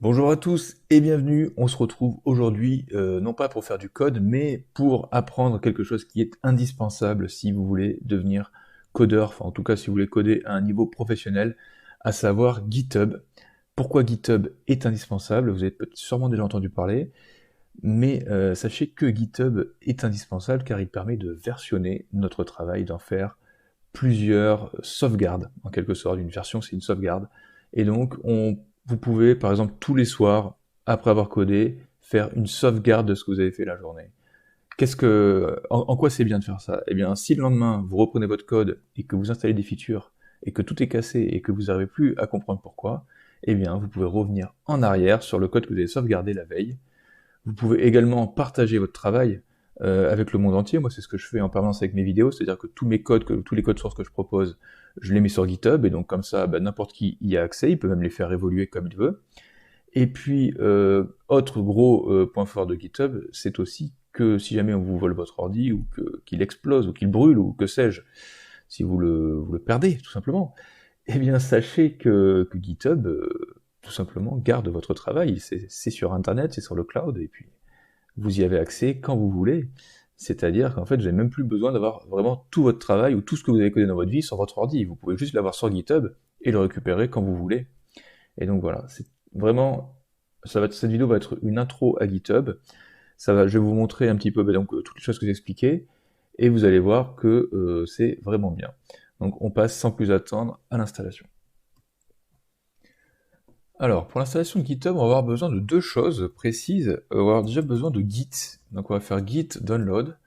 Bonjour à tous et bienvenue. On se retrouve aujourd'hui, non pas pour faire du code, mais pour apprendre quelque chose qui est indispensable si vous voulez devenir codeur, enfin en tout cas si vous voulez coder à un niveau professionnel, à savoir GitHub. Pourquoi GitHub est indispensable? Vous avez sûrement déjà entendu parler, mais sachez que GitHub est indispensable car il permet de versionner notre travail, d'en faire plusieurs sauvegardes, en quelque sorte. Une version, c'est une sauvegarde. Et donc, vous pouvez, par exemple, tous les soirs, après avoir codé, faire une sauvegarde de ce que vous avez fait la journée. En quoi c'est bien de faire ça? Eh bien, si le lendemain, vous reprenez votre code et que vous installez des features et que tout est cassé et que vous n'arrivez plus à comprendre pourquoi, eh bien, vous pouvez revenir en arrière sur le code que vous avez sauvegardé la veille. Vous pouvez également partager votre travail avec le monde entier. Moi, c'est ce que je fais en permanence avec mes vidéos, c'est-à-dire que tous les codes sources que je propose, je les mets sur GitHub, et donc comme ça, n'importe qui y a accès, il peut même les faire évoluer comme il veut. Et puis, autre gros point fort de GitHub, c'est aussi que si jamais on vous vole votre ordi, ou qu'il explose, ou qu'il brûle, ou que sais-je, si vous le perdez, tout simplement, eh bien, sachez que GitHub, tout simplement, garde votre travail. C'est sur Internet, c'est sur le cloud, et puis vous y avez accès quand vous voulez. C'est-à-dire qu'en fait, vous n'avez même plus besoin d'avoir vraiment tout votre travail ou tout ce que vous avez codé dans votre vie sur votre ordi. Vous pouvez juste l'avoir sur GitHub et le récupérer quand vous voulez. Et donc voilà, c'est vraiment, cette vidéo va être une intro à GitHub. Je vais vous montrer un petit peu toutes les choses que j'ai expliquées et vous allez voir que c'est vraiment bien. Donc on passe sans plus attendre à l'installation. Alors, pour l'installation de GitHub, on va avoir besoin de deux choses précises. On va avoir déjà besoin de Git. Donc on va faire git download.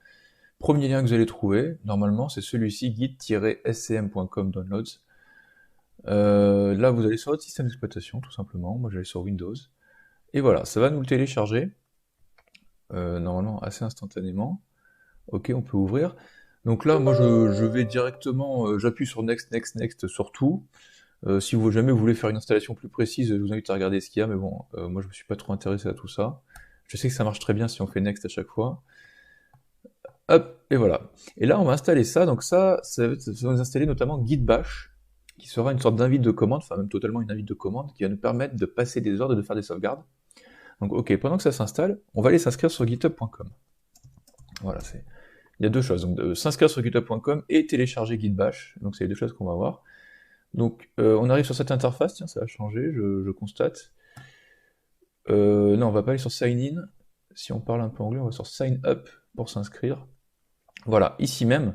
Premier lien que vous allez trouver, normalement, c'est celui-ci, git-scm.com downloads. Là, vous allez sur votre système d'exploitation, tout simplement. Moi, j'allais sur Windows. Et voilà, ça va nous le télécharger, normalement assez instantanément. Ok, on peut ouvrir. Donc là, moi, je vais directement, j'appuie sur Next, Next, Next sur tout. Si jamais vous voulez faire une installation plus précise, je vous invite à regarder ce qu'il y a, mais bon, moi, je me suis pas trop intéressé à tout ça. Je sais que ça marche très bien si on fait Next à chaque fois. Hop, et voilà. Et là, on va installer ça. Donc ça va nous installer notamment Git Bash, qui sera une sorte d'invite de commande, enfin même totalement une invite de commande, qui va nous permettre de passer des ordres et de faire des sauvegardes. Donc ok, pendant que ça s'installe, on va aller s'inscrire sur github.com. Voilà, il y a deux choses. Donc s'inscrire sur github.com et télécharger Git Bash. Donc c'est les deux choses qu'on va voir. Donc on arrive sur cette interface, tiens, ça a changé, je constate. Non, on va pas aller sur Sign In. Si on parle un peu anglais, on va sur Sign Up pour s'inscrire. Voilà, ici même,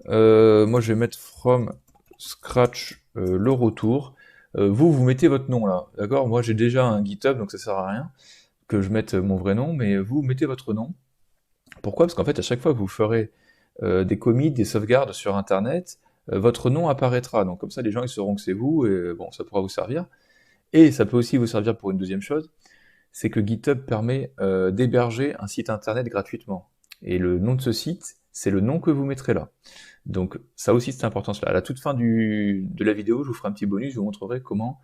moi je vais mettre from scratch le retour. Vous mettez votre nom là, d'accord? Moi j'ai déjà un GitHub, donc ça sert à rien que je mette mon vrai nom, mais vous mettez votre nom. Pourquoi? Parce qu'en fait, à chaque fois que vous ferez des commits, des sauvegardes sur Internet, votre nom apparaîtra. Donc comme ça, les gens ils sauront que c'est vous, et bon, ça pourra vous servir. Et ça peut aussi vous servir pour une deuxième chose, c'est que GitHub permet d'héberger un site Internet gratuitement. Et le nom de ce site, c'est le nom que vous mettrez là. Donc ça aussi c'est important cela. À la toute fin de la vidéo, je vous ferai un petit bonus, je vous montrerai comment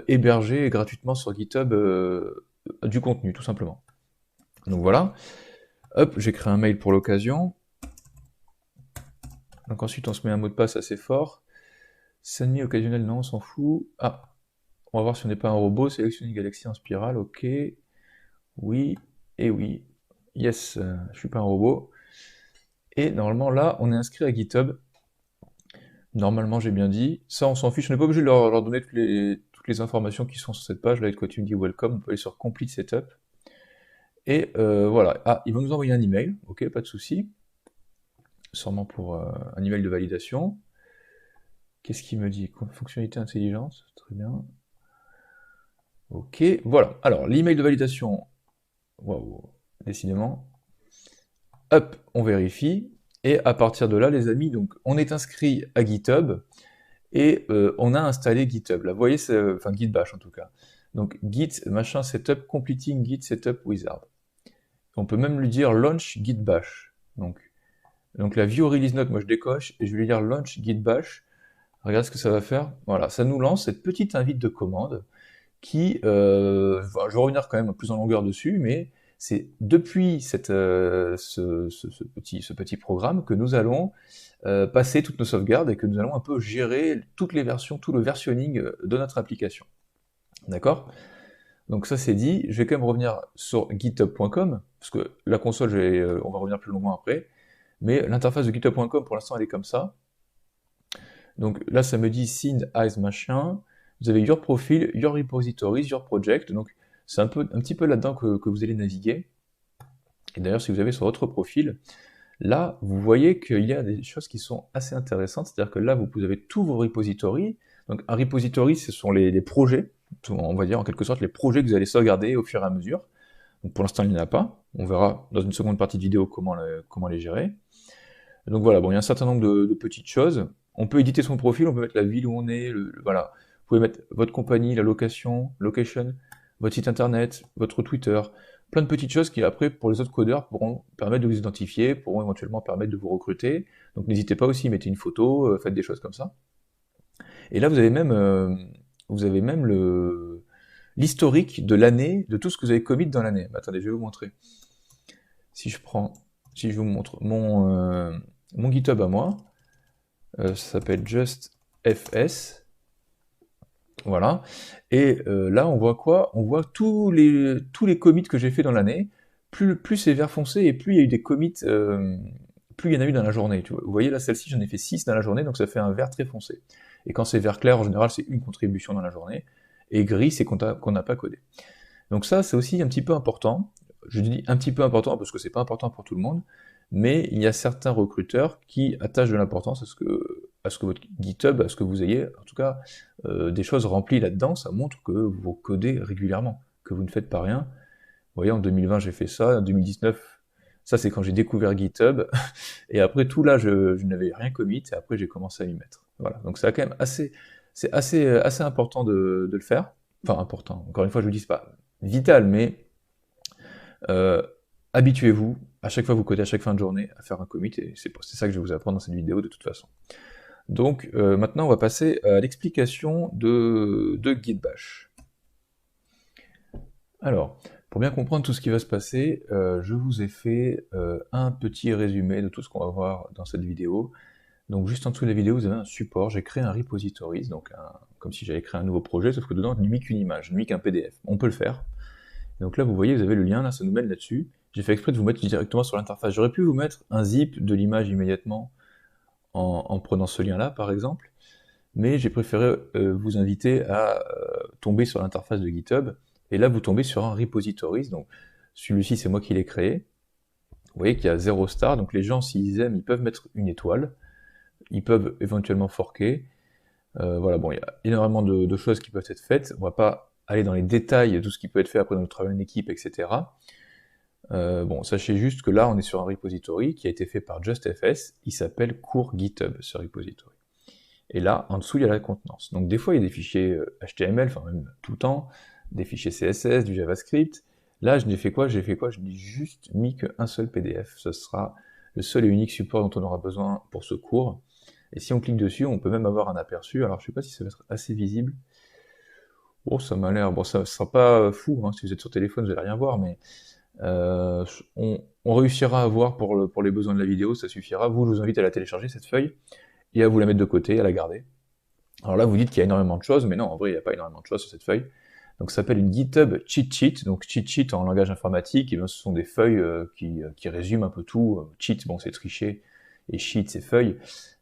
héberger gratuitement sur GitHub du contenu, tout simplement. Donc voilà. Hop, j'ai créé un mail pour l'occasion. Donc ensuite on se met un mot de passe assez fort. Send occasionnel, non, on s'en fout. Ah, on va voir si on n'est pas un robot. Sélectionner une galaxie en spirale, ok. Oui, et oui. Yes, je suis pas un robot. Et normalement là, on est inscrit à GitHub. Normalement, j'ai bien dit. Ça, on s'en fiche. On n'est pas obligé de leur donner toutes les informations qui sont sur cette page. Là, quoi, tu me dis welcome. On peut aller sur Complete Setup. Et voilà. Ah, ils vont nous envoyer un email. Ok, pas de souci. Sûrement pour un email de validation. Qu'est-ce qu'il me dit? Fonctionnalité intelligente. Très bien. Ok, voilà. Alors, l'email de validation. Waouh, décidément. Hop, on vérifie. Et à partir de là, les amis, donc, on est inscrit à GitHub. Et on a installé GitHub. Là, vous voyez, enfin Git Bash en tout cas. Donc Git machin setup completing Git setup wizard. On peut même lui dire launch Git Bash. Donc la view release note, moi je décoche et je vais lui dire launch Git Bash. Regarde ce que ça va faire. Voilà, ça nous lance cette petite invite de commande qui, je vais revenir quand même plus en longueur dessus, mais c'est depuis ce petit programme que nous allons passer toutes nos sauvegardes et que nous allons un peu gérer toutes les versions, tout le versionning de notre application. D'accord? Donc ça c'est dit, je vais quand même revenir sur github.com, parce que la console, on va revenir plus longuement après, mais l'interface de github.com pour l'instant elle est comme ça. Donc là ça me dit Send as machin, vous avez Your Profile, Your Repositories, Your Project, donc c'est un petit peu là-dedans que vous allez naviguer. Et d'ailleurs si vous avez sur votre profil, là vous voyez qu'il y a des choses qui sont assez intéressantes, c'est-à-dire que là vous avez tous vos repositories. Donc un repository ce sont les projets, on va dire en quelque sorte les projets que vous allez sauvegarder au fur et à mesure. Donc pour l'instant il n'y en a pas, on verra dans une seconde partie de vidéo comment les gérer. Donc voilà, bon, il y a un certain nombre de petites choses. On peut éditer son profil, on peut mettre la ville où on est, voilà. Vous pouvez mettre votre compagnie, la location, votre site internet, votre Twitter, plein de petites choses qui après pour les autres codeurs pourront permettre de vous identifier, pourront éventuellement permettre de vous recruter. Donc n'hésitez pas aussi, mettez une photo, faites des choses comme ça. Et là vous avez même l'historique de l'année, de tout ce que vous avez commit dans l'année. Attendez, je vais vous montrer. Si je vous montre mon GitHub à moi, ça s'appelle JustFS, voilà, et là on voit quoi? On voit tous les commits que j'ai fait dans l'année, plus c'est vert foncé et plus il y a eu des commits, plus il y en a eu dans la journée, tu vois. Vous voyez là, celle-ci j'en ai fait 6 dans la journée, donc ça fait un vert très foncé. Et quand c'est vert clair, en général c'est une contribution dans la journée, et gris c'est qu'on n'a pas codé. Donc ça c'est aussi un petit peu important, je dis un petit peu important parce que c'est pas important pour tout le monde, mais il y a certains recruteurs qui attachent de l'importance à ce que votre GitHub, à ce que vous ayez, en tout cas, des choses remplies là-dedans, ça montre que vous codez régulièrement, que vous ne faites pas rien. Vous voyez, en 2020 j'ai fait ça, en 2019, ça c'est quand j'ai découvert GitHub, et après tout là je n'avais rien commit, et après j'ai commencé à m'y mettre. Voilà, donc c'est quand même c'est assez important de le faire. Enfin important, encore une fois je vous dis, c'est pas vital, mais euh, habituez-vous, à chaque fois vous codez à chaque fin de journée, à faire un commit, et c'est ça que je vais vous apprendre dans cette vidéo de toute façon. Donc maintenant on va passer à l'explication de Git Bash. Alors, pour bien comprendre tout ce qui va se passer, je vous ai fait un petit résumé de tout ce qu'on va voir dans cette vidéo. Donc juste en dessous de la vidéo, vous avez un support, j'ai créé un repositories, donc comme si j'avais créé un nouveau projet, sauf que dedans je n'ai mis qu'une image, je n'ai mis qu'un PDF. On peut le faire. Donc là vous voyez, vous avez le lien, là ça nous mène là-dessus. J'ai fait exprès de vous mettre directement sur l'interface. J'aurais pu vous mettre un zip de l'image immédiatement en prenant ce lien-là par exemple, mais j'ai préféré vous inviter à tomber sur l'interface de GitHub, et là vous tombez sur un repositories, donc celui-ci c'est moi qui l'ai créé. Vous voyez qu'il y a 0 star, donc les gens s'ils aiment, ils peuvent mettre une étoile, ils peuvent éventuellement forker, voilà, bon, il y a énormément de choses qui peuvent être faites, on va pas aller dans les détails de tout ce qui peut être fait après dans le travail en équipe, etc. Bon, sachez juste que là on est sur un repository qui a été fait par JustFS, il s'appelle cours GitHub, ce repository. Et là, en dessous, il y a la contenance. Donc des fois, il y a des fichiers HTML, enfin même tout le temps, des fichiers CSS, du JavaScript. Là, je n'ai fait quoi? Je n'ai juste mis qu'un seul PDF. Ce sera le seul et unique support dont on aura besoin pour ce cours. Et si on clique dessus, on peut même avoir un aperçu. Alors, je sais pas si ça va être assez visible. Bon, ça m'a l'air... Bon, ça sera pas fou, hein. Si vous êtes sur téléphone, vous n'allez rien voir, mais on réussira à voir pour les besoins de la vidéo, ça suffira. Vous, je vous invite à la télécharger, cette feuille, et à vous la mettre de côté, à la garder. Alors là, vous dites qu'il y a énormément de choses, mais non, en vrai, il n'y a pas énormément de choses sur cette feuille. Donc ça s'appelle une GitHub cheat sheet, donc cheat sheet en langage informatique, et bien, ce sont des feuilles qui résument un peu tout. Cheat, bon, c'est tricher, et sheet, c'est feuille,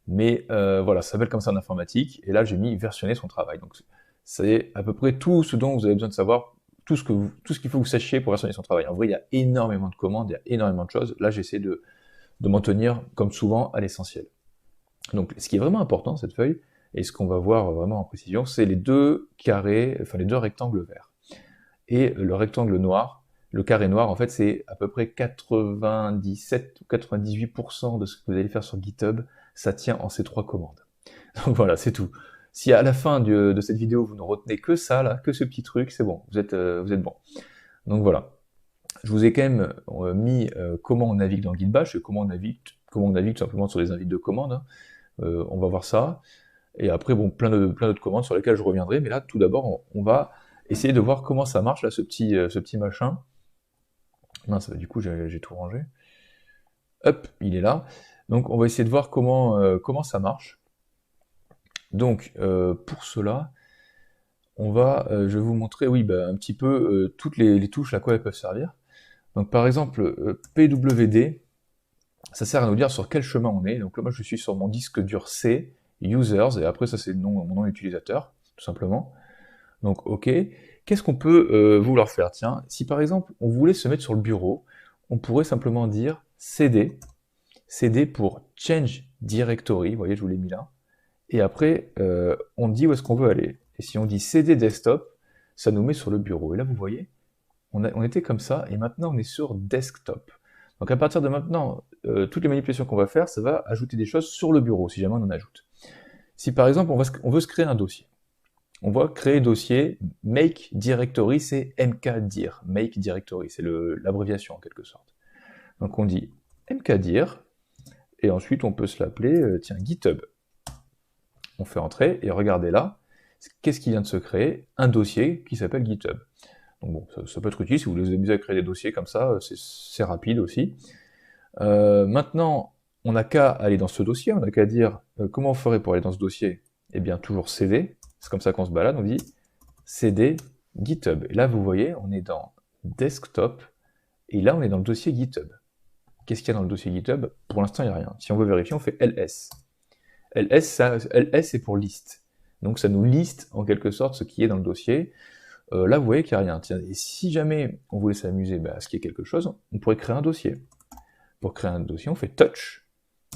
mais voilà, ça s'appelle comme ça en informatique, et là, j'ai mis versionner son travail. Donc c'est à peu près tout ce dont vous avez besoin de savoir, tout ce qu'il faut que vous sachiez pour versionner son travail. En vrai, il y a énormément de commandes, il y a énormément de choses. Là, j'essaie de m'en tenir, comme souvent, à l'essentiel. Donc, ce qui est vraiment important, cette feuille, et ce qu'on va voir vraiment en précision, c'est les deux carrés, enfin les deux rectangles verts. Et le rectangle noir, le carré noir, en fait, c'est à peu près 97 ou 98% de ce que vous allez faire sur GitHub, ça tient en ces trois commandes. Donc voilà, c'est tout. Si à la fin de cette vidéo, vous ne retenez que ça, là, que ce petit truc, c'est bon, vous êtes bon. Donc voilà. Je vous ai quand même mis comment on navigue dans Git Bash, et comment on navigue tout simplement sur les invites de commandes, hein. On va voir ça, et après bon, plein d'autres commandes sur lesquelles je reviendrai, mais là tout d'abord on va essayer de voir comment ça marche là, ce petit machin. Mince, du coup j'ai tout rangé. Hop, il est là. Donc on va essayer de voir comment ça marche. Donc pour cela, je vais vous montrer, oui, bah, un petit peu toutes les touches à quoi elles peuvent servir. Donc par exemple, PWD, ça sert à nous dire sur quel chemin on est. Donc là, moi, je suis sur mon disque dur C, users, et après, ça, c'est mon nom d'utilisateur, tout simplement. Donc, OK. Qu'est-ce qu'on peut vouloir faire? Tiens, si par exemple, on voulait se mettre sur le bureau, on pourrait simplement dire CD pour Change Directory, vous voyez, je vous l'ai mis là. Et après, on dit où est-ce qu'on veut aller. Et si on dit CD Desktop, ça nous met sur le bureau. Et là, vous voyez, on était comme ça, et maintenant on est sur Desktop. Donc à partir de maintenant, toutes les manipulations qu'on va faire, ça va ajouter des choses sur le bureau, si jamais on en ajoute. Si par exemple on veut se créer un dossier, on va créer dossier make directory, c'est mkdir, make directory, c'est l'abréviation en quelque sorte. Donc on dit mkdir, et ensuite on peut se l'appeler, tiens, GitHub. On fait entrer, et regardez là, qu'est-ce qui vient de se créer? Un dossier qui s'appelle GitHub. Donc bon, ça peut être utile si vous voulez vous amuser à créer des dossiers comme ça, c'est rapide aussi. Maintenant, on n'a qu'à aller dans ce dossier, on n'a qu'à dire comment on ferait pour aller dans ce dossier. Eh bien, toujours CD, c'est comme ça qu'on se balade, on dit CD GitHub. Et là, vous voyez, on est dans Desktop, et là, on est dans le dossier GitHub. Qu'est-ce qu'il y a dans le dossier GitHub? Pour l'instant, il n'y a rien. Si on veut vérifier, on fait ls. ls, c'est pour liste. Donc ça nous liste en quelque sorte ce qui est dans le dossier. Là, vous voyez qu'il n'y a rien. Tiens, et si jamais on voulait s'amuser à ce qu'il y ait quelque chose, on pourrait créer un dossier. Pour créer un dossier, on fait touch,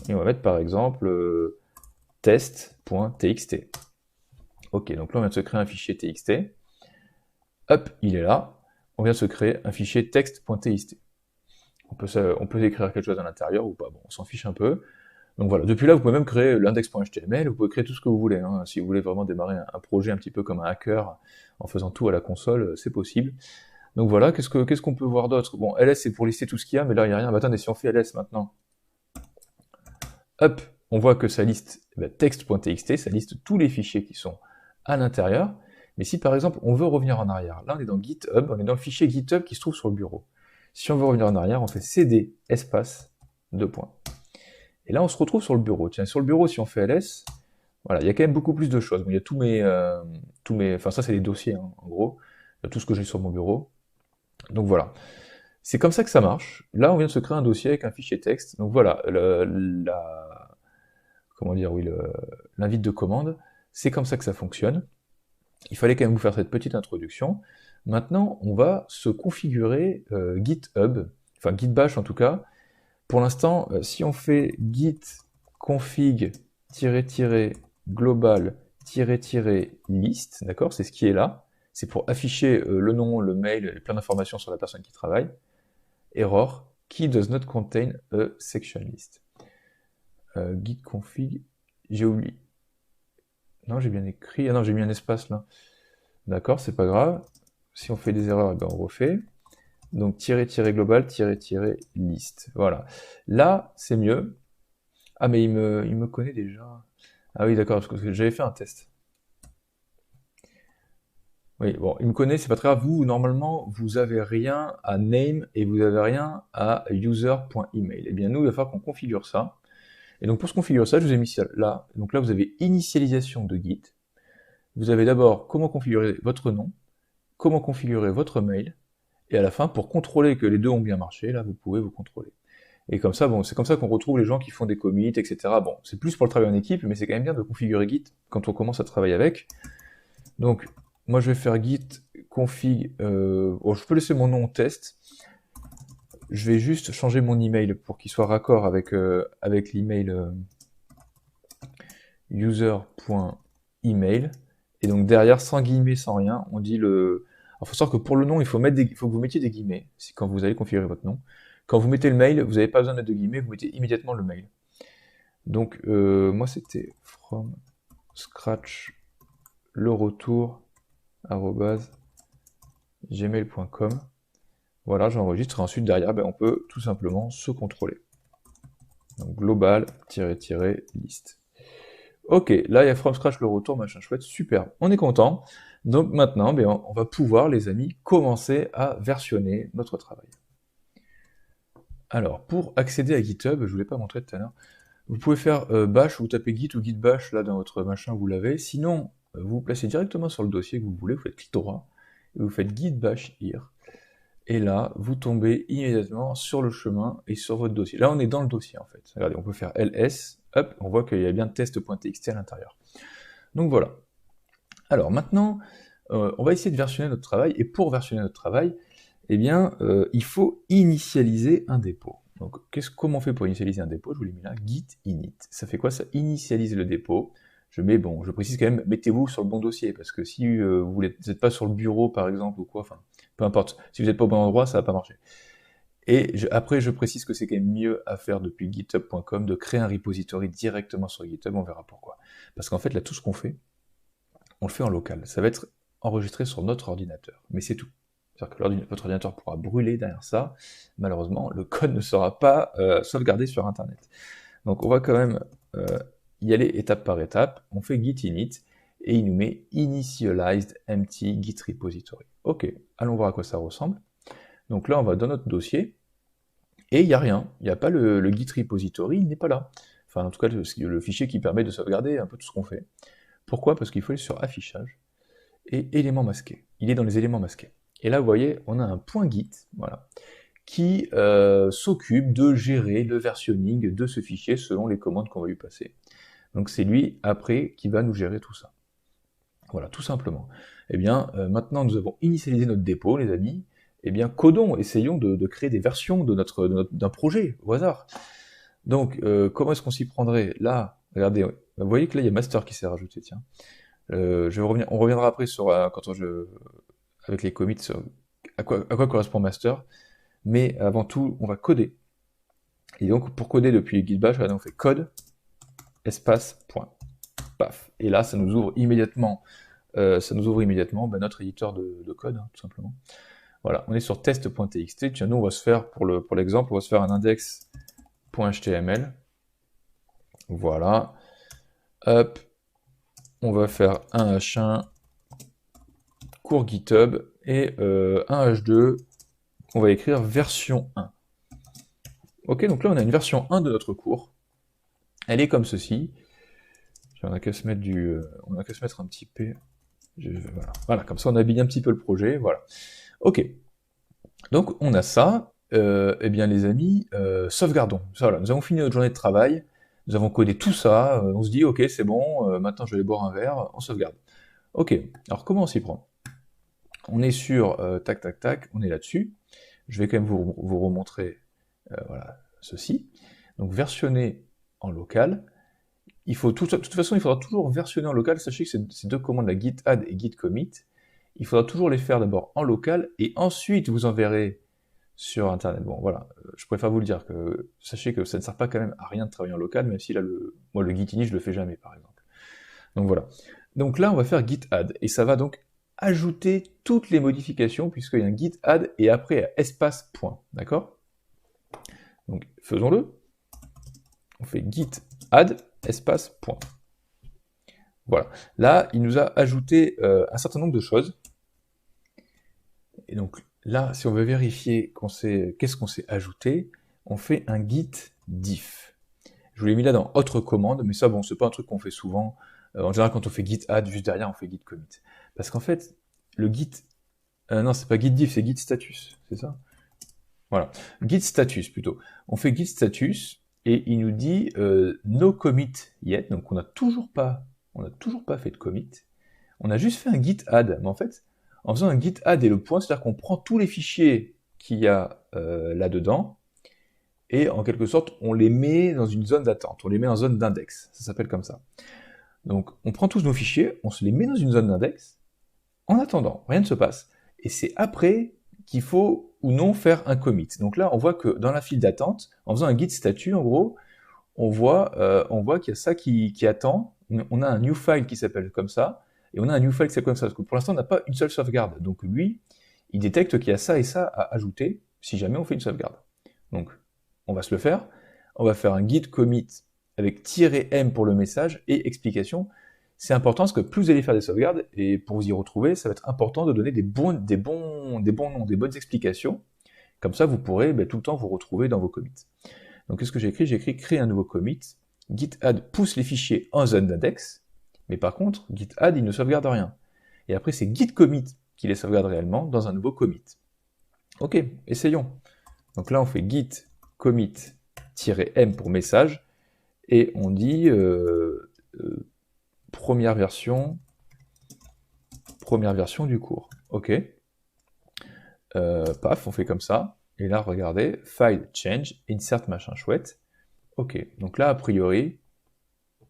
et on va mettre par exemple test.txt. Ok, donc là on vient de se créer un fichier txt. Hop, il est là. On vient de se créer un fichier text.txt. On peut écrire quelque chose à l'intérieur ou pas, bon, on s'en fiche un peu. Donc voilà, depuis là, vous pouvez même créer l'index.html, vous pouvez créer tout ce que vous voulez. Hein. Si vous voulez vraiment démarrer un projet un petit peu comme un hacker, en faisant tout à la console, c'est possible. Donc voilà, qu'est-ce qu'on peut voir d'autre? Bon, ls, c'est pour lister tout ce qu'il y a, mais là, il n'y a rien. Bah, attendez, si on fait ls maintenant, hop, on voit que ça liste text.txt, ça liste tous les fichiers qui sont à l'intérieur. Mais si par exemple, on veut revenir en arrière, là, on est dans GitHub, on est dans le fichier GitHub qui se trouve sur le bureau. Si on veut revenir en arrière, on fait cd espace 2 points. Et là, on se retrouve sur le bureau. Tiens, sur le bureau, si on fait ls, voilà, il y a quand même beaucoup plus de choses. Bon, il y a enfin ça c'est les dossiers, hein, en gros, il y a tout ce que j'ai sur mon bureau. Donc voilà. C'est comme ça que ça marche. Là, on vient de se créer un dossier avec un fichier texte. Donc voilà, comment dire, oui, l'invite de commande, c'est comme ça que ça fonctionne. Il fallait quand même vous faire cette petite introduction. Maintenant, on va se configurer GitHub, enfin Git Bash en tout cas. Pour l'instant, si on fait git config global list, d'accord, c'est ce qui est là, c'est pour afficher le nom, le mail et plein d'informations sur la personne qui travaille. Error, key does not contain a section list. Git config, j'ai oublié. Non, j'ai bien écrit, ah non, j'ai mis un espace là. D'accord, c'est pas grave. Si on fait des erreurs, ben on refait. Donc global list. Voilà. Là, c'est mieux. Ah, mais il me connaît déjà. Ah oui, d'accord, parce que j'avais fait un test. Oui, bon, il me connaît, c'est pas très grave. Vous, normalement, vous avez rien à name et vous avez rien à user.email. Eh bien, nous, il va falloir qu'on configure ça. Et donc, pour se configurer ça, je vous ai mis ça là. Donc là, vous avez initialisation de Git. Vous avez d'abord comment configurer votre nom, comment configurer votre mail, et à la fin, pour contrôler que les deux ont bien marché, là, vous pouvez vous contrôler. Et comme ça, bon, c'est comme ça qu'on retrouve les gens qui font des commits, etc. Bon, c'est plus pour le travail en équipe, mais c'est quand même bien de configurer Git quand on commence à travailler avec. Donc, moi, je vais faire git config. Bon, je peux laisser mon nom test. Je vais juste changer mon email pour qu'il soit raccord avec l'email user.email. Et donc derrière, sans guillemets, sans rien, on dit le. Alors, faut savoir que pour le nom, il faut que vous mettiez des guillemets, c'est quand vous allez configurer votre nom. Quand vous mettez le mail, vous n'avez pas besoin de mettre de guillemets, vous mettez immédiatement le mail. Donc, moi, c'était from scratch le retour @gmail.com. Voilà, j'enregistre et ensuite derrière, on peut tout simplement se contrôler. Donc global-list. Ok, là il y a from scratch le retour, machin chouette, super, on est content. Donc maintenant, on va pouvoir, les amis, commencer à versionner notre travail. Alors, pour accéder à GitHub, je ne vous l'ai pas montré tout à l'heure, vous pouvez faire bash, vous tapez git ou git bash là dans votre machin, vous l'avez. Sinon, vous vous placez directement sur le dossier que vous voulez, vous faites clic droit, et vous faites git bash here, et là, vous tombez immédiatement sur le chemin et sur votre dossier. Là, on est dans le dossier, en fait. Regardez, on peut faire ls, hop, on voit qu'il y a bien test.txt à l'intérieur. Donc voilà. Alors maintenant, on va essayer de versionner notre travail, et pour versionner notre travail, eh bien, il faut initialiser un dépôt. Donc, comment on fait pour initialiser un dépôt? Je vous l'ai mis là, git init. Ça fait quoi? Ça initialise le dépôt. Je précise quand même, mettez-vous sur le bon dossier, parce que si vous n'êtes pas sur le bureau, par exemple, ou quoi, enfin, peu importe, si vous n'êtes pas au bon endroit, ça va pas marcher. Et après, je précise que c'est quand même mieux à faire depuis github.com, de créer un repository directement sur GitHub, on verra pourquoi. Parce qu'en fait, là, tout ce qu'on fait, on le fait en local. Ça va être enregistré sur notre ordinateur, mais c'est tout. C'est-à-dire que votre ordinateur pourra brûler derrière ça. Malheureusement, le code ne sera pas sauvegardé sur Internet. Donc on va quand même y aller étape par étape. On fait git init, et il nous met initialized empty git repository. Ok, allons voir à quoi ça ressemble. Donc là, on va dans notre dossier, et il n'y a rien. Il n'y a pas le git repository, il n'est pas là. Enfin, en tout cas, le fichier qui permet de sauvegarder un peu tout ce qu'on fait. Pourquoi? Parce qu'il faut aller sur affichage, et éléments masqués. Il est dans les éléments masqués. Et là, vous voyez, on a un point git, voilà, qui s'occupe de gérer le versionning de ce fichier selon les commandes qu'on va lui passer. Donc c'est lui, après, qui va nous gérer tout ça. Voilà, tout simplement. Eh bien, maintenant nous avons initialisé notre dépôt, les amis. Eh bien, codons, essayons de créer des versions d'un projet, au hasard. Donc, comment est-ce qu'on s'y prendrait? Là, regardez, vous voyez que là, il y a master qui s'est rajouté, tiens. On reviendra après sur, avec les commits, à quoi correspond master. Mais avant tout, on va coder. Et donc, pour coder depuis git bash, on fait code, espace, point, paf. Et là, ça nous ouvre immédiatement, notre éditeur de code, hein, tout simplement. Voilà, on est sur test.txt. Tiens, nous, on va se faire, pour l'exemple, on va se faire un index.html. Voilà. Hop. On va faire un h1 cours GitHub et un h2. On va écrire version 1. Ok, donc là, on a une version 1 de notre cours. Elle est comme ceci. On a qu'à se mettre un petit P. Voilà, comme ça, on habille un petit peu le projet. Voilà. Ok. Donc, on a ça. Eh bien, les amis, sauvegardons. Voilà, nous avons fini notre journée de travail. Nous avons codé tout ça. On se dit, ok, c'est bon. Maintenant, je vais aller boire un verre. On sauvegarde. Ok. Alors, comment on s'y prend? On est sur tac, tac, tac. On est là-dessus. Je vais quand même vous remontrer voilà, ceci. Donc, versionner en local. De toute façon, il faudra toujours versionner en local. Sachez que ces deux commandes, la git add et git commit, il faudra toujours les faire d'abord en local, et ensuite vous enverrez sur Internet. Bon, voilà, je préfère vous le dire, sachez que ça ne sert pas quand même à rien de travailler en local, même si là, moi, le git init, je le fais jamais, par exemple. Donc voilà. Donc là, on va faire git add, et ça va donc ajouter toutes les modifications, puisqu'il y a un git add, et après, espace point, d'accord? Donc, faisons-le. On fait git add, espace point. Voilà. Là, il nous a ajouté un certain nombre de choses. Et donc là, si on veut vérifier qu'est-ce qu'on s'est ajouté, on fait un git diff. Je vous l'ai mis là dans autre commande, mais ça, bon, c'est pas un truc qu'on fait souvent. En général, quand on fait git add, juste derrière, on fait git commit. Parce qu'en fait, le git... non, c'est pas git diff, c'est git status, c'est ça? Voilà. Git status, plutôt. On fait git status, et il nous dit no commit yet, donc on n'a toujours pas fait de commit. On a juste fait un git add, mais en fait, en faisant un git add et le point, c'est-à-dire qu'on prend tous les fichiers qu'il y a là-dedans, et en quelque sorte, on les met dans une zone d'attente, on les met en zone d'index, ça s'appelle comme ça. Donc, on prend tous nos fichiers, on se les met dans une zone d'index, en attendant, rien ne se passe, et c'est après qu'il faut ou non faire un commit. Donc là, on voit que dans la file d'attente, en faisant un git statut, en gros, on voit qu'il y a ça qui attend, on a un new file qui s'appelle comme ça, et on a un new file qui s'appelle comme ça, parce que pour l'instant, on n'a pas une seule sauvegarde. Donc lui, il détecte qu'il y a ça et ça à ajouter, si jamais on fait une sauvegarde. Donc, on va se le faire. On va faire un git commit avec -m pour le message et explication. C'est important parce que plus vous allez faire des sauvegardes, et pour vous y retrouver, ça va être important de donner des bons noms, des bonnes explications. Comme ça, vous pourrez tout le temps vous retrouver dans vos commits. Donc, qu'est-ce que j'ai écrit? J'ai écrit créer un nouveau commit. Git add pousse les fichiers en zone d'index. Mais par contre, git add, il ne sauvegarde rien. Et après, c'est git commit qui les sauvegarde réellement dans un nouveau commit. Ok, essayons. Donc là, on fait git commit-m pour message, et on dit première version du cours. Ok. Paf, on fait comme ça. Et là, regardez, file change, insert machin chouette. Ok, donc là, a priori,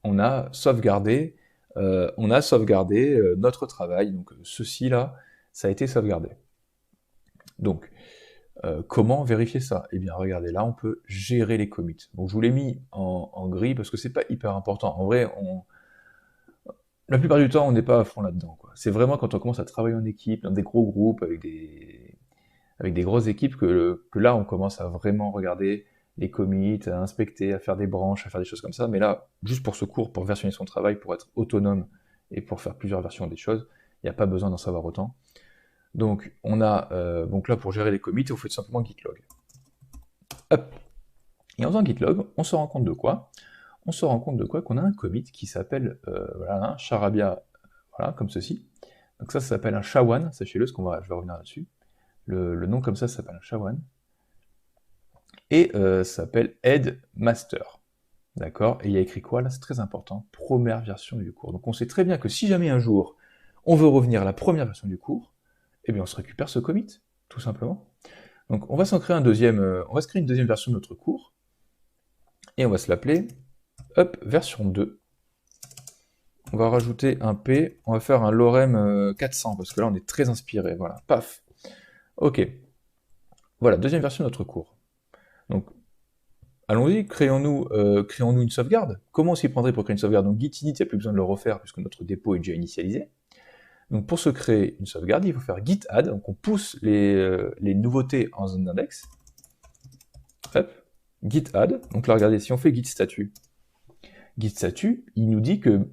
on a sauvegardé, notre travail. Donc ceci là, ça a été sauvegardé. Donc, comment vérifier ça? Eh bien, regardez, là, on peut gérer les commits. Donc, je vous l'ai mis en gris parce que c'est pas hyper important. En vrai, la plupart du temps, on n'est pas à fond là-dedans, quoi. C'est vraiment quand on commence à travailler en équipe, dans des gros groupes, avec des grosses équipes, que là, on commence à vraiment regarder les commits, à inspecter, à faire des branches, à faire des choses comme ça. Mais là, juste pour ce cours, pour versionner son travail, pour être autonome et pour faire plusieurs versions des choses, il n'y a pas besoin d'en savoir autant. Donc, donc là, pour gérer les commits, vous faites simplement git log. Hop. Et en faisant git log, on se rend compte de quoi? On se rend compte de quoi? Qu'on a un commit qui s'appelle voilà, charabia, voilà, comme ceci. Donc ça s'appelle un SHA-1, sachez-le, je vais revenir là-dessus. Le nom comme ça s'appelle un SHA-1. Et ça s'appelle Head Master. D'accord? Et il y a écrit quoi là? C'est très important. Première version du cours. Donc on sait très bien que si jamais un jour on veut revenir à la première version du cours, eh bien on se récupère ce commit, tout simplement. Donc on va s'en créer un deuxième, on va se créer une deuxième version de notre cours, et on va se l'appeler, hop, version 2. On va rajouter un P, on va faire un lorem 400, parce que là on est très inspiré, voilà, paf. Ok. Voilà, deuxième version de notre cours. Donc, allons-y, créons-nous une sauvegarde. Comment on s'y prendrait pour créer une sauvegarde? Donc git init, il n'y a plus besoin de le refaire, puisque notre dépôt est déjà initialisé. Donc pour se créer une sauvegarde, il faut faire git add, donc on pousse les nouveautés en zone d'index. Hop, git add, donc là regardez, si on fait git statut, il nous dit que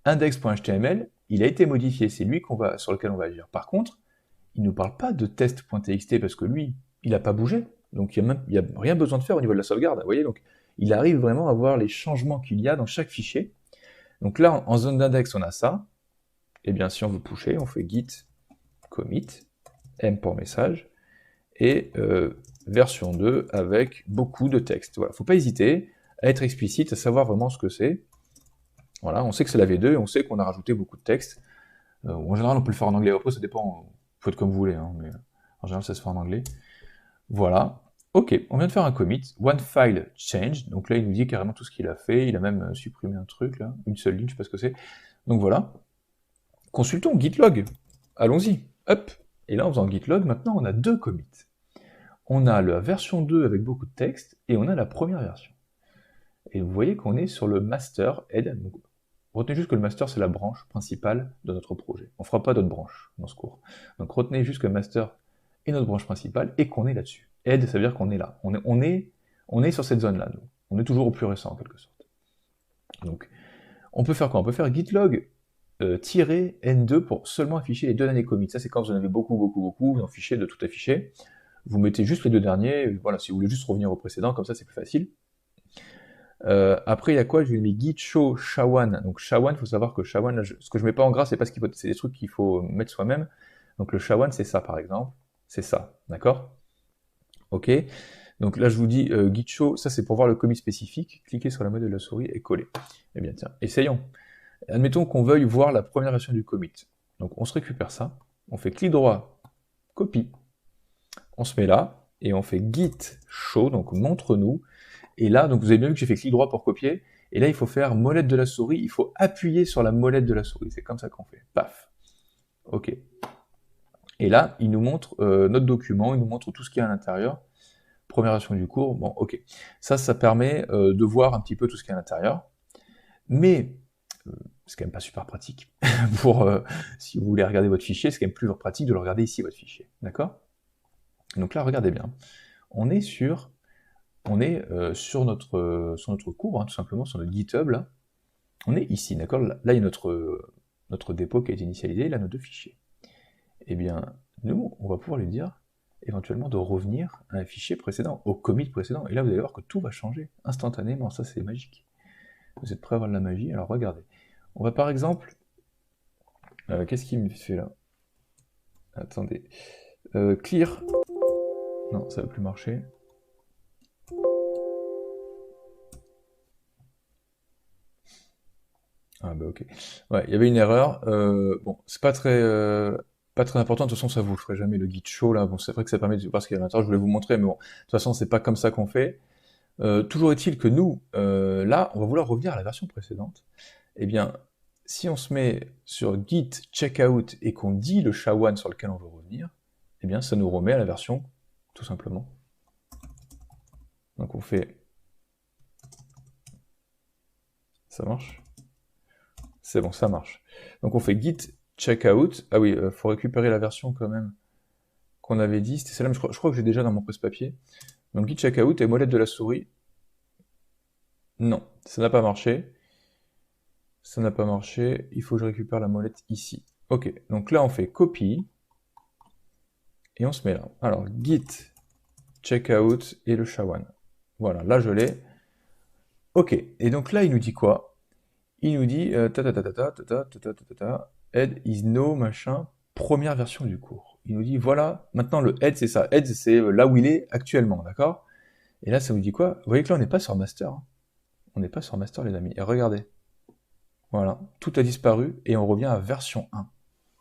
index.html, il a été modifié, c'est lui sur lequel on va agir. Par contre, il ne nous parle pas de test.txt, parce que lui, il n'a pas bougé, donc il n'y a rien besoin de faire au niveau de la sauvegarde, vous voyez, donc il arrive vraiment à voir les changements qu'il y a dans chaque fichier. Donc là, en zone d'index, on a ça. Et bien, si on veut pusher, on fait git commit, m pour message, et version 2 avec beaucoup de texte. Voilà, faut pas hésiter à être explicite, à savoir vraiment ce que c'est. Voilà, on sait que c'est la V2, et on sait qu'on a rajouté beaucoup de texte. En général, on peut le faire en anglais, après ça dépend, faites comme vous voulez, hein, mais en général, ça se fait en anglais. Voilà. Ok, on vient de faire un commit, one file change, donc là il nous dit carrément tout ce qu'il a fait, il a même supprimé un truc là, une seule ligne, je sais pas ce que c'est. Donc voilà. Consultons git log. Allons-y. Hop. Et là, en faisant git log, maintenant, on a deux commits. On a la version 2 avec beaucoup de texte, et on a la première version. Et vous voyez qu'on est sur le master head. Donc, retenez juste que le master, c'est la branche principale de notre projet. On ne fera pas d'autres branches dans ce cours. Donc retenez juste que le master est notre branche principale, et qu'on est là-dessus. Head, ça veut dire qu'on est là. On est sur cette zone-là. On est toujours au plus récent, en quelque sorte. Donc, on peut faire quoi? On peut faire git log -n2 pour seulement afficher les deux derniers commits. Ça, c'est quand vous en avez beaucoup, vous en fichez de tout afficher. Vous mettez juste les deux derniers, voilà, si vous voulez juste revenir au précédent, comme ça c'est plus facile. Après, il y a quoi? J'ai mis git show SHA-1. Donc SHA-1, il faut savoir que SHA-1, là, ce que je mets pas en gras, c'est parce qu'il faut, c'est des trucs qu'il faut mettre soi-même. Donc le SHA-1, c'est ça, par exemple. C'est ça, d'accord? Ok. Donc là, je vous dis git show, ça c'est pour voir le commit spécifique. Cliquez sur la modèle de la souris et collez. Eh bien, tiens, essayons. Admettons qu'on veuille voir la première version du commit. Donc on se récupère ça, on fait clic droit, copie, on se met là, et on fait git show, donc montre-nous, et là, donc vous avez bien vu que j'ai fait clic droit pour copier, et là il faut faire molette de la souris, il faut appuyer sur la molette de la souris, c'est comme ça qu'on fait, paf, ok. Et là, il nous montre notre document, il nous montre tout ce qu'il y a à l'intérieur, première version du cours, bon ok. Ça permet de voir un petit peu tout ce qu'il y a à l'intérieur, mais c'est quand même pas super pratique. Si vous voulez regarder votre fichier, c'est quand même plus pratique de le regarder ici, votre fichier. D'accord? Donc là, regardez bien. On est sur notre cours, hein, tout simplement, sur notre GitHub, là. On est ici, d'accord? Là, il y a notre dépôt qui a été initialisé, là, nos deux fichiers. Eh bien, nous, on va pouvoir lui dire, éventuellement, de revenir à un fichier précédent, au commit précédent. Et là, vous allez voir que tout va changer instantanément. Ça, c'est magique. Vous êtes prêts à voir de la magie? Alors, regardez. On va par exemple... qu'est-ce qu'il me fait là? Attendez. Clear. Non, ça va plus marcher. Ah bah ok. Ouais, il y avait une erreur. Bon, c'est pas très important. De toute façon, ça vous ferait jamais le guide show là. Bon, c'est vrai que ça permet de voir ce qu'il y a à l'intérieur. Je voulais vous montrer, mais bon, de toute façon, c'est pas comme ça qu'on fait. Toujours est-il que nous, là, on va vouloir revenir à la version précédente. Eh bien, si on se met sur Git checkout et qu'on dit le SHA-1 sur lequel on veut revenir, eh bien, ça nous remet à la version, tout simplement. Donc on fait... Ça marche? C'est bon, ça marche. Donc on fait git checkout. Ah oui, faut récupérer la version quand même qu'on avait dit. C'était celle-là, mais je crois que j'ai déjà dans mon presse-papier. Donc git checkout et molette de la souris. Non, ça n'a pas marché. Ça n'a pas marché. Il faut que je récupère la molette ici. Ok, donc là on fait copie. Et on se met là. Alors git checkout et le SHA-1. Voilà, là je l'ai. Ok, et donc là il nous dit quoi? Il nous dit head is no machin, première version du cours. Il nous dit voilà, maintenant le head c'est ça, head c'est là où il est actuellement, d'accord? Et là ça nous dit quoi? Vous voyez que là on n'est pas sur master, hein. On n'est pas sur master les amis, et regardez, voilà, tout a disparu et on revient à version 1.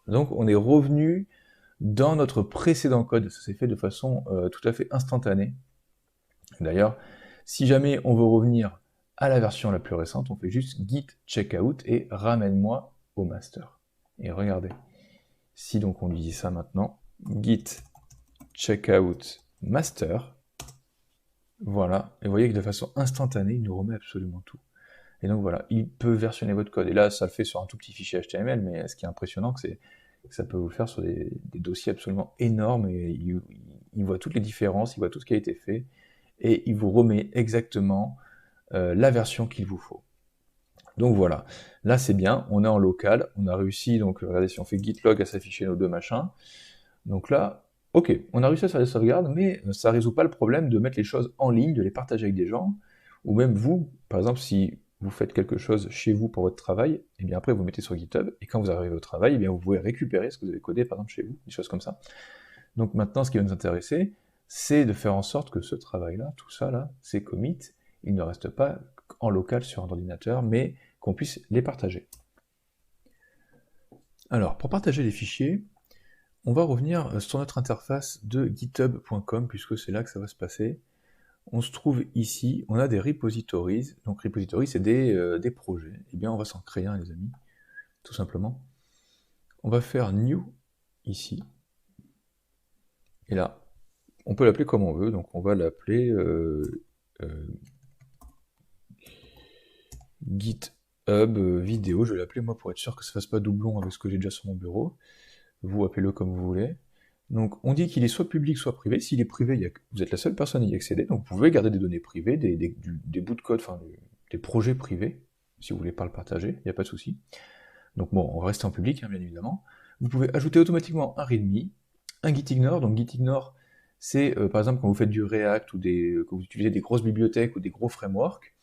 Donc on est revenu dans notre précédent code, ça s'est fait de façon tout à fait instantanée. D'ailleurs, si jamais on veut revenir à la version la plus récente, on fait juste git checkout et ramène-moi au master. Et regardez, si donc on lui dit ça maintenant, git checkout master, voilà, et vous voyez que de façon instantanée, il nous remet absolument tout. Et donc voilà, il peut versionner votre code. Et là, ça le fait sur un tout petit fichier HTML, mais ce qui est impressionnant, c'est que ça peut vous le faire sur des dossiers absolument énormes, et il voit toutes les différences, il voit tout ce qui a été fait, et il vous remet exactement la version qu'il vous faut. Donc voilà, là c'est bien, on est en local, on a réussi, donc regardez si on fait git log à s'afficher nos deux machins, donc là, ok, on a réussi à faire des sauvegardes, mais ça résout pas le problème de mettre les choses en ligne, de les partager avec des gens, ou même vous, par exemple si vous faites quelque chose chez vous pour votre travail, et bien après vous le mettez sur GitHub, et quand vous arrivez au travail, et bien vous pouvez récupérer ce que vous avez codé par exemple chez vous, des choses comme ça. Donc maintenant ce qui va nous intéresser, c'est de faire en sorte que ce travail-là, tout ça là, ces commits, ils ne restent pas en local sur un ordinateur, mais qu'on puisse les partager. Alors, pour partager les fichiers, on va revenir sur notre interface de github.com, puisque c'est là que ça va se passer. On se trouve ici, on a des repositories. Donc repositories, c'est des projets. Eh bien, on va s'en créer un, les amis, tout simplement. On va faire new, ici. Et là, on peut l'appeler comme on veut, donc on va l'appeler GitHub vidéo, je vais l'appeler moi pour être sûr que ça ne fasse pas doublon avec ce que j'ai déjà sur mon bureau. Vous appelez-le comme vous voulez. Donc on dit qu'il est soit public soit privé. S'il est privé, vous êtes la seule personne à y accéder, donc vous pouvez garder des données privées, des bouts de code, enfin des projets privés, si vous voulez pas le partager, il n'y a pas de souci. Donc bon, on va rester en public, hein, bien évidemment. Vous pouvez ajouter automatiquement un README, un gitignore. Donc gitignore, c'est par exemple quand vous faites du React ou quand vous utilisez des grosses bibliothèques ou des gros frameworks,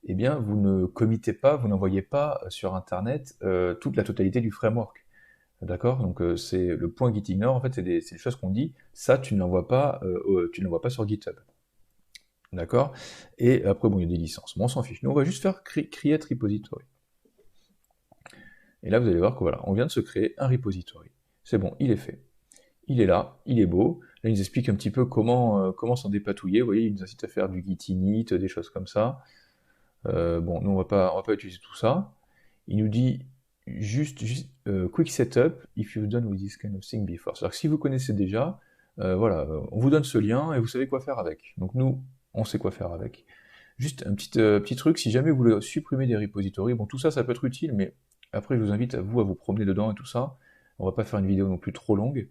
eh bien vous ne committez pas, vous n'envoyez pas sur Internet toute la totalité du framework. D'accord? Donc c'est le point gitignore, en fait, c'est des choses qu'on dit, ça tu ne l'envoies pas, sur GitHub. D'accord? Et après, bon, il y a des licences, mais on s'en fiche. Nous, on va juste faire create repository. Et là, vous allez voir que voilà, on vient de se créer un repository. C'est bon, il est fait. Il est là, il est beau. Là, il nous explique un petit peu comment s'en dépatouiller. Vous voyez, il nous incite à faire du git init, des choses comme ça. Bon, nous, on va pas utiliser tout ça. Il nous dit juste quick setup if you've done with this kind of thing before. C'est-à-dire que si vous connaissez déjà, voilà, on vous donne ce lien et vous savez quoi faire avec. Donc nous, on sait quoi faire avec. Juste un petit truc, si jamais vous voulez supprimer des repositories, bon tout ça, ça peut être utile, mais après je vous invite à vous promener dedans et tout ça. On va pas faire une vidéo non plus trop longue.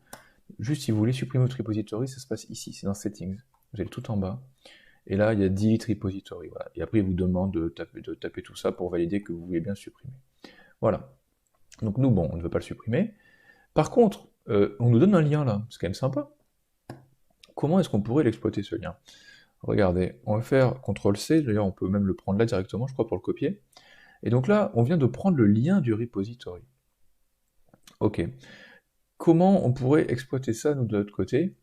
Juste si vous voulez supprimer votre repository, ça se passe ici, c'est dans Settings. Vous allez tout en bas. Et là, il y a Delete Repository. Voilà. Et après, il vous demande de taper tout ça pour valider que vous voulez bien le supprimer. Voilà. Donc nous, bon, on ne veut pas le supprimer. Par contre, on nous donne un lien là, c'est quand même sympa. Comment est-ce qu'on pourrait l'exploiter ce lien? Regardez, on va faire CTRL-C, d'ailleurs on peut même le prendre là directement, je crois, pour le copier. Et donc là, on vient de prendre le lien du repository. Ok. Comment on pourrait exploiter ça, nous, de l'autre côté?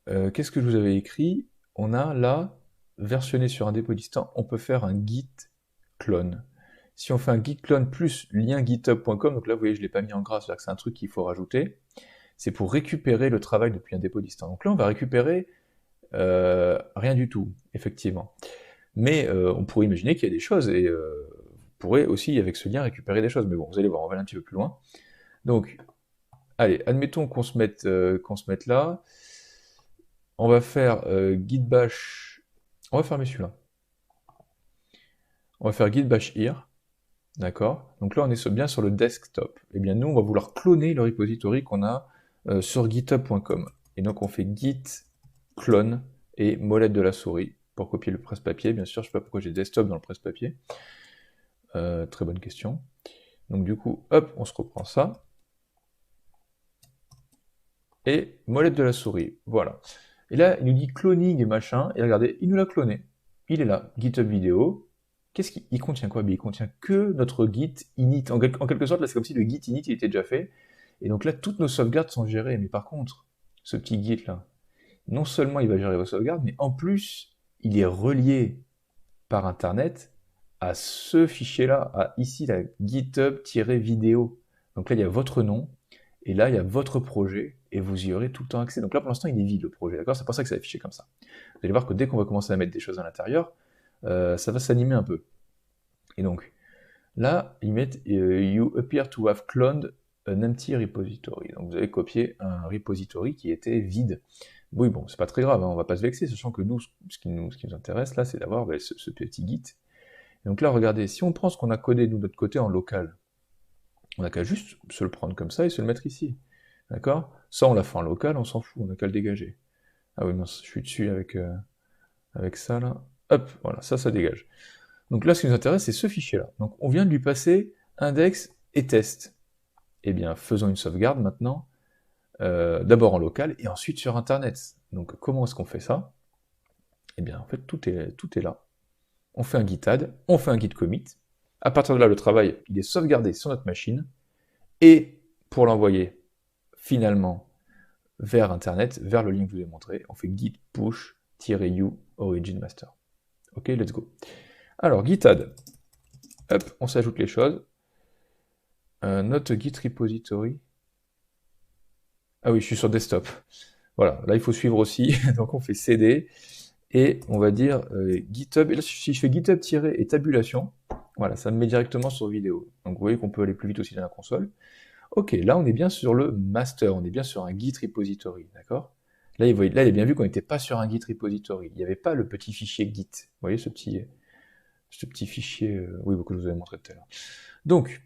Qu'est-ce que je vous avais écrit? On a là, versionné sur un dépôt distant, on peut faire un git clone. Si on fait un git clone plus lien github.com, donc là, vous voyez, je ne l'ai pas mis en gras, c'est-à-dire que c'est un truc qu'il faut rajouter, c'est pour récupérer le travail depuis un dépôt distant. Donc là, on va récupérer rien du tout, effectivement. Mais on pourrait imaginer qu'il y a des choses, et vous pourrez aussi, avec ce lien, récupérer des choses. Mais bon, vous allez voir, on va aller un petit peu plus loin. Donc, allez, admettons qu'on se mette là. On va faire git bash. On va fermer celui-là. On va faire git bash here. D'accord? Donc là, on est bien sur le desktop. Et bien, nous, on va vouloir cloner le repository qu'on a sur github.com. Et donc, on fait git clone et molette de la souris pour copier le presse-papier. Bien sûr, je ne sais pas pourquoi j'ai desktop dans le presse-papier. Très bonne question. Donc du coup, hop, on se reprend ça. Et molette de la souris, voilà. Et là, il nous dit cloning et machin, et regardez, il nous l'a cloné. Il est là, GitHub vidéo. Qu'est-ce qu'il contient quoi? Il contient que notre git init. En quelque sorte, là, c'est comme si le git init il était déjà fait. Et donc là, toutes nos sauvegardes sont gérées. Mais par contre, ce petit git là, non seulement il va gérer vos sauvegardes, mais en plus, il est relié par Internet à ce fichier-là, à ici, la github-vidéo. Donc là, il y a votre nom, et là, il y a votre projet, et vous y aurez tout le temps accès. Donc là, pour l'instant, il est vide, le projet, d'accord? C'est pour ça que c'est affiché comme ça. Vous allez voir que dès qu'on va commencer à mettre des choses à l'intérieur, ça va s'animer un peu. Et donc, là, ils mettent You appear to have cloned an empty repository. Donc vous avez copié un repository qui était vide. Oui, bon, c'est pas très grave, hein, on va pas se vexer, sachant que nous, ce qui nous intéresse là, c'est d'avoir ce petit git. Et donc là, regardez, si on prend ce qu'on a codé nous de notre côté en local, on n'a qu'à juste se le prendre comme ça et se le mettre ici. D'accord? Ça, on l'a fait en local, on s'en fout, on n'a qu'à le dégager. Ah oui, mince, je suis dessus avec ça là. Hop, voilà, ça dégage. Donc là, ce qui nous intéresse, c'est ce fichier-là. Donc on vient de lui passer index et test. Eh bien, faisons une sauvegarde maintenant, d'abord en local et ensuite sur Internet. Donc comment est-ce qu'on fait ça? Eh bien, en fait, tout est là. On fait un git add, on fait un git commit. À partir de là, le travail, il est sauvegardé sur notre machine. Et pour l'envoyer finalement vers Internet, vers le lien que je vous ai montré, on fait git push-u origin master. Ok, let's go. Alors, git add. Hop, on s'ajoute les choses. Notre git repository. Ah oui, je suis sur desktop. Voilà, là il faut suivre aussi. Donc on fait cd et on va dire GitHub. Et là, si je fais GitHub et tabulation, voilà, ça me met directement sur vidéo. Donc vous voyez qu'on peut aller plus vite aussi dans la console. Ok, là on est bien sur le master, on est bien sur un Git repository, d'accord? Là, il est bien vu qu'on n'était pas sur un Git repository. Il n'y avait pas le petit fichier Git. Vous voyez ce petit fichier, oui, que je vous avais montré tout à l'heure. Donc,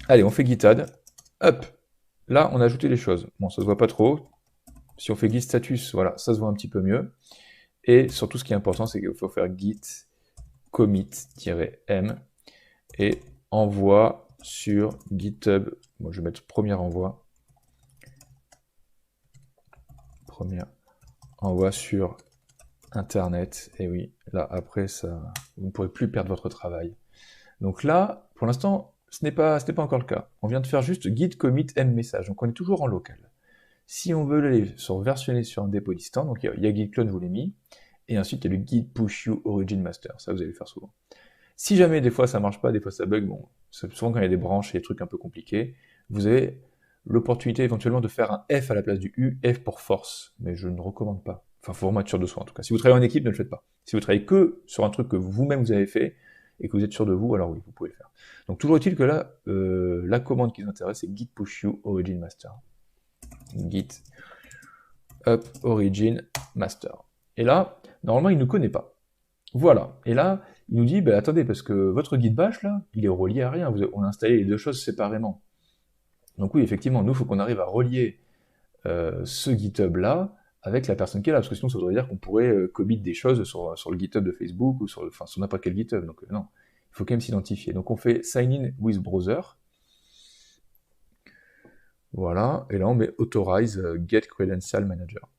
allez, on fait git add. Hop, là on a ajouté les choses. Bon, ça se voit pas trop. Si on fait git status, voilà, ça se voit un petit peu mieux. Et surtout, ce qui est important, c'est qu'il faut faire git commit-m et envoi sur GitHub. Bon, je vais mettre premier envoi. Premier envoi sur Internet. Et oui, là, après, ça, vous ne pourrez plus perdre votre travail. Donc là, pour l'instant, ce n'est pas encore le cas. On vient de faire juste git commit m message. Donc on est toujours en local. Si on veut aller versionner sur un dépôt distant, donc il y a git clone, je vous l'ai mis. Et ensuite, il y a le git push you origin master. Ça, vous allez le faire souvent. Si jamais, des fois, ça marche pas, des fois, ça bug, bon, souvent quand il y a des branches et des trucs un peu compliqués, vous avez l'opportunité éventuellement de faire un F à la place du U, F pour force. Mais je ne recommande pas. Enfin, faut vraiment être sûr de soi, en tout cas. Si vous travaillez en équipe, ne le faites pas. Si vous travaillez que sur un truc que vous-même vous avez fait, et que vous êtes sûr de vous, alors oui, vous pouvez le faire. Donc, toujours est-il que là, la commande qui nous intéresse, c'est git push you origin master. Git up origin master. Et là, normalement, il ne connaît pas. Voilà. Et là, il nous dit, bah, attendez, parce que votre guide bash, là, il est relié à rien. On a installé les deux choses séparément. Donc oui, effectivement, nous, il faut qu'on arrive à relier ce GitHub-là avec la personne qui est là, parce que sinon, ça voudrait dire qu'on pourrait commit des choses sur le GitHub de Facebook, ou sur n'importe quel GitHub. Donc non, il faut quand même s'identifier. Donc on fait sign in with browser. Voilà. Et là, on met authorize get credential manager.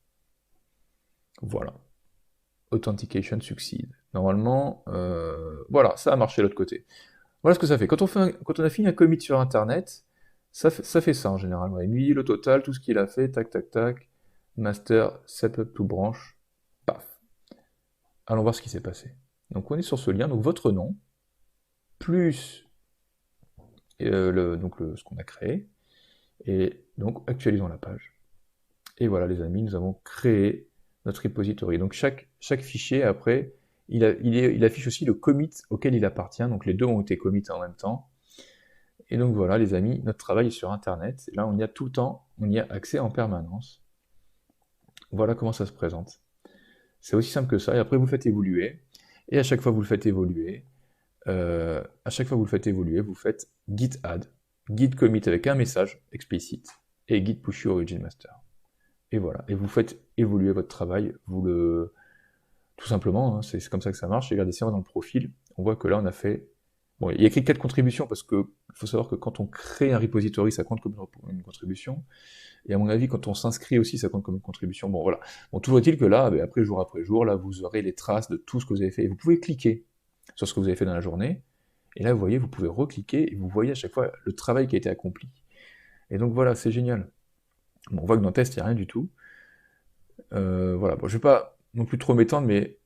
Voilà. Authentication succeed. Normalement, voilà, ça a marché de l'autre côté. Voilà ce que ça fait. Quand on a fini un commit sur Internet, ça fait ça en général. Ouais. Lui, le total, tout ce qu'il a fait, tac, tac, tac, master, setup to branch, paf. Allons voir ce qui s'est passé. Donc on est sur ce lien, donc votre nom, plus ce qu'on a créé, et donc actualisons la page. Et voilà les amis, nous avons créé notre repository. Donc chaque fichier, après, il affiche aussi le commit auquel il appartient, donc les deux ont été commits en même temps. Et donc voilà les amis, notre travail est sur Internet, et là on y a tout le temps, on y a accès en permanence. Voilà comment ça se présente. C'est aussi simple que ça, et après vous le faites évoluer, et à chaque fois que vous le faites évoluer, vous faites git add, git commit avec un message explicite, et git push to origin master. Et voilà, et vous faites évoluer votre travail, tout simplement, hein, c'est comme ça que ça marche. Et regardez, si on va dans le profil, on voit que là on a fait... Bon, il y a écrit 4 contributions, parce que il faut savoir que quand on crée un repository, ça compte comme une contribution, et à mon avis, quand on s'inscrit aussi, ça compte comme une contribution. Bon, voilà. Bon, toujours est-il que là, après jour, là, vous aurez les traces de tout ce que vous avez fait, et vous pouvez cliquer sur ce que vous avez fait dans la journée, et là, vous voyez, vous pouvez recliquer, et vous voyez à chaque fois le travail qui a été accompli. Et donc voilà, c'est génial. Bon, on voit que dans test, il n'y a rien du tout. Voilà, bon, je vais pas non plus trop m'étendre, mais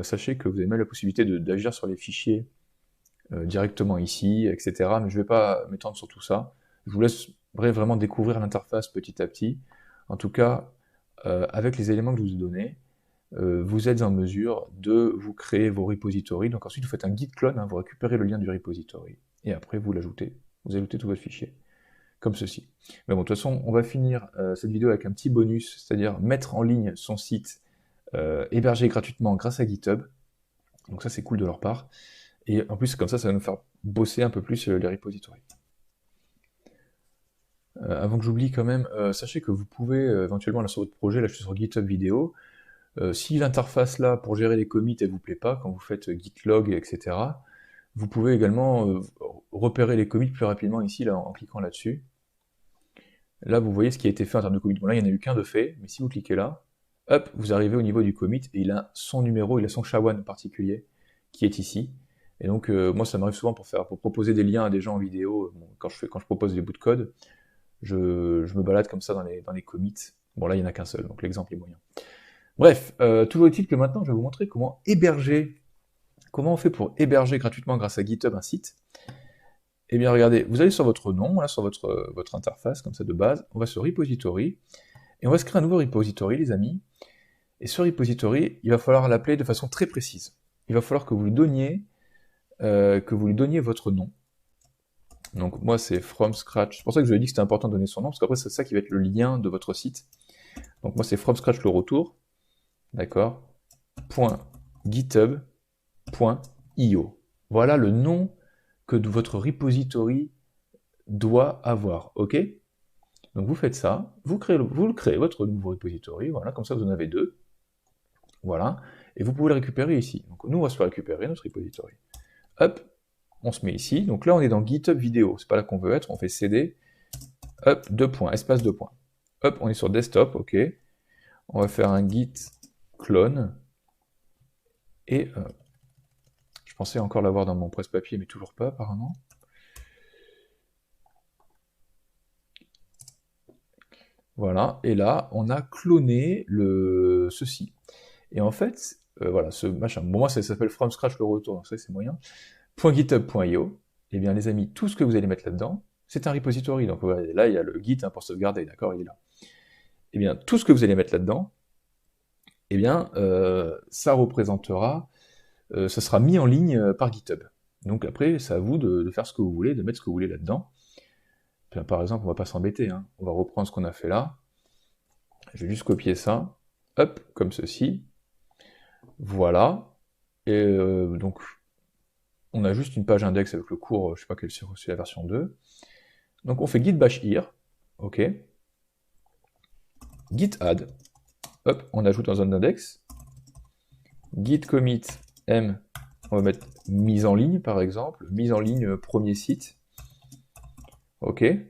sachez que vous avez même la possibilité d'agir sur les fichiers directement ici, etc. Mais je ne vais pas m'étendre sur tout ça. Je vous laisserai vraiment découvrir l'interface petit à petit. En tout cas, avec les éléments que je vous ai donnés, vous êtes en mesure de vous créer vos repositories. Donc ensuite, vous faites un git clone, hein, vous récupérez le lien du repository, et après vous l'ajoutez. Vous ajoutez tout votre fichier, comme ceci. Mais bon, de toute façon, on va finir cette vidéo avec un petit bonus, c'est-à-dire mettre en ligne son site hébergé gratuitement grâce à GitHub. Donc ça, c'est cool de leur part. Et en plus, comme ça va nous faire bosser un peu plus les repositories. Avant que j'oublie quand même, sachez que vous pouvez éventuellement, là sur votre projet, là je suis sur GitHub vidéo, si l'interface là, pour gérer les commits, elle vous plaît pas, quand vous faites git log, etc., vous pouvez également repérer les commits plus rapidement ici, là, en cliquant là-dessus. Là, vous voyez ce qui a été fait en termes de commit. Bon, là, il n'y en a eu qu'un de fait, mais si vous cliquez là, hop, vous arrivez au niveau du commit, et il a son numéro, il a son SHA-1 particulier, qui est ici. Et donc, moi, ça m'arrive souvent pour proposer des liens à des gens en vidéo, bon, quand je propose des bouts de code, je me balade comme ça dans les commits. Bon, là, il n'y en a qu'un seul, donc l'exemple est moyen. Bref, toujours est-il que maintenant, je vais vous montrer comment on fait pour héberger gratuitement grâce à GitHub un site. Eh bien, regardez, vous allez sur votre nom, là, sur votre interface, comme ça de base, on va sur Repository, et on va se créer un nouveau repository, les amis. Et ce repository, il va falloir l'appeler de façon très précise. Il va falloir que vous lui donniez votre nom. Donc moi, c'est from scratch. C'est pour ça que je vous ai dit que c'était important de donner son nom, parce qu'après, c'est ça qui va être le lien de votre site. Donc moi, c'est from scratch le retour. D'accord, .github.io. Voilà le nom que votre repository doit avoir, ok? Donc vous faites ça, vous le créez, votre nouveau repository, voilà, comme ça vous en avez deux, voilà, et vous pouvez le récupérer ici. Donc nous on va se le récupérer, notre repository. Hop, on se met ici, donc là on est dans GitHub vidéo, c'est pas là qu'on veut être, on fait cd, hop, espace 2 points. Hop, on est sur desktop, ok, on va faire un git clone, et je pensais encore l'avoir dans mon presse-papier, mais toujours pas apparemment. Voilà, et là, on a cloné ceci. Et en fait, voilà, ce machin, bon, moi ça s'appelle from scratch le retour, donc ça c'est moyen. .github.io, et bien les amis, tout ce que vous allez mettre là-dedans, c'est un repository. Donc voilà, là il y a le git hein, pour sauvegarder, d'accord, il est là. Et bien tout ce que vous allez mettre là-dedans, et bien ça représentera, ça sera mis en ligne par GitHub. Donc après, c'est à vous de faire ce que vous voulez, de mettre ce que vous voulez là-dedans. Par exemple, on va pas s'embêter, hein. On va reprendre ce qu'on a fait là. Je vais juste copier ça, hop, comme ceci. Voilà. Et donc, on a juste une page index avec le cours, je sais pas quelle c'est la version 2. Donc on fait git bash here, ok. Git add, hop, on ajoute un zone d'index. Git commit m, on va mettre mise en ligne par exemple, mise en ligne premier site. Ok. Et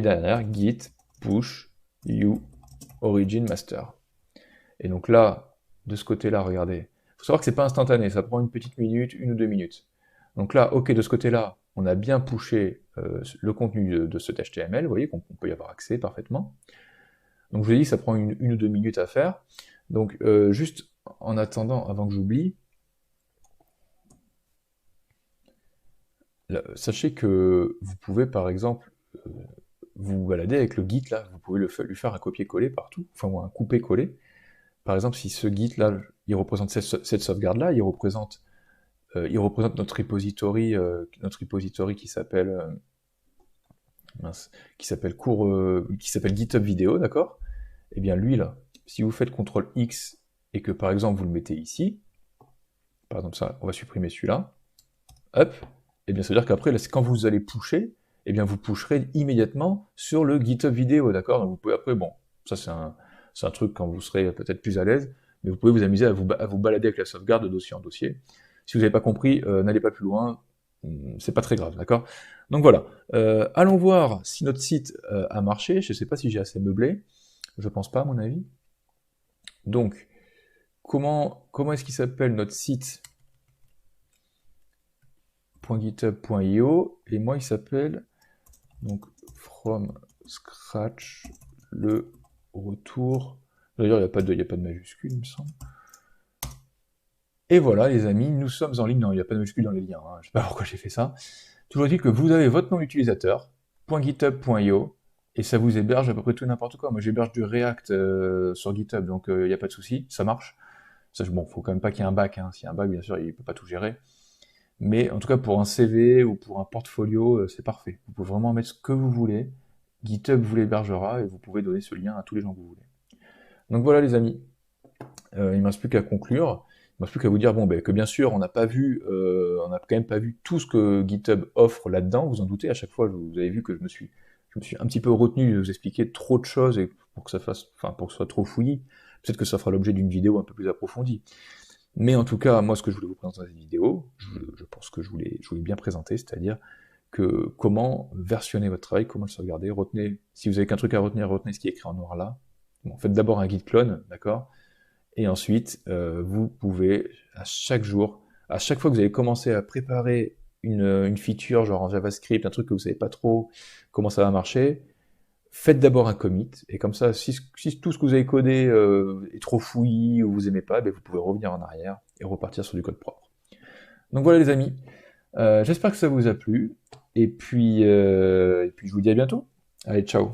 derrière, git push you origin master. Et donc là, de ce côté-là, regardez. Il faut savoir que c'est pas instantané, ça prend une petite minute, 1 ou 2 minutes. Donc là, ok, de ce côté-là, on a bien pushé le contenu de cet HTML, vous voyez qu'on peut y avoir accès parfaitement. Donc je vous ai dit que ça prend une ou deux minutes à faire. Donc juste en attendant, avant que j'oublie, sachez que vous pouvez par exemple vous balader avec le Git là, vous pouvez lui faire un copier-coller partout, enfin ou un couper-coller. Par exemple, si ce Git là, il représente cette sauvegarde là, il représente notre repository qui s'appelle qui s'appelle GitHub vidéo, d'accord? Et bien lui là, si vous faites CTRL X et que par exemple vous le mettez ici, par exemple ça, on va supprimer celui-là, hop, et bien ça veut dire qu'après, quand vous allez pusher, et bien vous pusherez immédiatement sur le GitHub vidéo, d'accord? Donc vous pouvez après, bon, ça c'est un truc quand vous serez peut-être plus à l'aise, mais vous pouvez vous amuser à vous balader avec la sauvegarde de dossier en dossier. Si vous n'avez pas compris, n'allez pas plus loin, c'est pas très grave, d'accord? Donc voilà, allons voir si notre site a marché, je ne sais pas si j'ai assez meublé, je pense pas à mon avis. Donc, comment est-ce qu'il s'appelle notre site .github.io, et moi il s'appelle donc from scratch le retour. D'ailleurs il n'y a pas de majuscule il me semble. Et voilà les amis, nous sommes en ligne. Non, il n'y a pas de majuscule dans les liens, hein. Je ne sais pas pourquoi j'ai fait ça. Toujours dit que vous avez votre nom d'utilisateur, .github.io, et ça vous héberge à peu près tout n'importe quoi. Moi j'héberge du React sur GitHub, donc il n'y a pas de souci, ça marche. Ça, bon, faut quand même pas qu'il y ait un bac, hein. S'il y a un bac, bien sûr, il peut pas tout gérer. Mais en tout cas, pour un CV ou pour un portfolio, c'est parfait. Vous pouvez vraiment mettre ce que vous voulez. GitHub vous l'hébergera et vous pouvez donner ce lien à tous les gens que vous voulez. Donc voilà les amis, il ne me reste plus qu'à conclure. Il ne me reste plus qu'à vous dire bon, ben, que bien sûr, on n'a quand même pas vu tout ce que GitHub offre là-dedans. Vous en doutez, à chaque fois, vous avez vu que je me suis un petit peu retenu de vous expliquer trop de choses et pour que pour que ce soit trop fouillis. Peut-être que ça fera l'objet d'une vidéo un peu plus approfondie. Mais en tout cas, moi, ce que je voulais vous présenter dans cette vidéo, je pense que je voulais bien présenter, c'est-à-dire que comment versionner votre travail, comment le sauvegarder, retenez, si vous avez qu'un truc à retenir, retenez ce qui est écrit en noir là. Bon, faites d'abord un git clone, d'accord? Et ensuite, vous pouvez, à chaque jour, à chaque fois que vous allez commencer à préparer une feature, genre en JavaScript, un truc que vous savez pas trop comment ça va marcher, faites d'abord un commit, et comme ça, si tout ce que vous avez codé est trop fouillis ou vous aimez pas, ben vous pouvez revenir en arrière et repartir sur du code propre. Donc voilà les amis, j'espère que ça vous a plu, et puis je vous dis à bientôt. Allez, ciao.